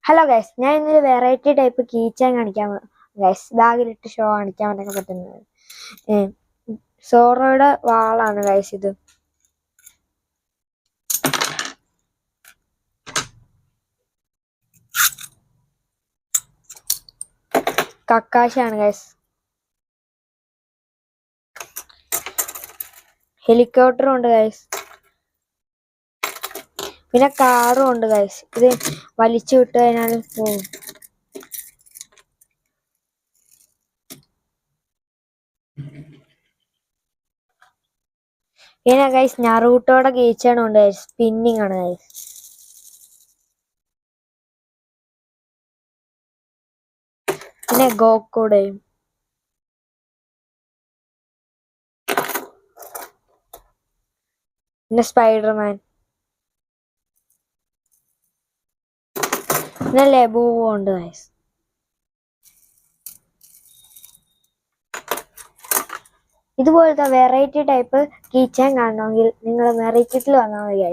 Hello guys, ഞാൻ ഇന്നൊരു variety type key chain കാണിക്കാൻ ഗൈസ്. ബാഗിലിട്ട് ഷോ കാണിക്കാൻ വേണ്ടി പറ്റുന്നത് സോറോയുടെ വാളാണ് ഗൈസ്. ഇത് കക്കാശാണ് ഗൈസ്. ഹെലികോപ്റ്ററും ഉണ്ട് ഗൈസ്, പിന്നെ കാറും ഉണ്ട് ഗൈസ്. ഇത് വലിച്ചു വിട്ട് കഴിഞ്ഞാൽ പോകും. പിന്നെ ഗൈസ് നറൂട്ടോയുടെ കീ ചെയിൻ ഉണ്ട് ഗൈസ്. സ്പിന്നിങ് ആണ് ഗൈസ്. പിന്നെ ഗോക്കുടെയും പിന്നെ സ്പൈഡർമാൻ പിന്നെ ലെബൂവും ഉണ്ട് ഗൈസ്. ഇതുപോലത്തെ വെറൈറ്റി ടൈപ്പ് കീ ചെയിൻ കാണണമെങ്കിൽ നിങ്ങൾ മെറി കിറ്റിൽ വന്നാൽ മതി ഗൈസ്.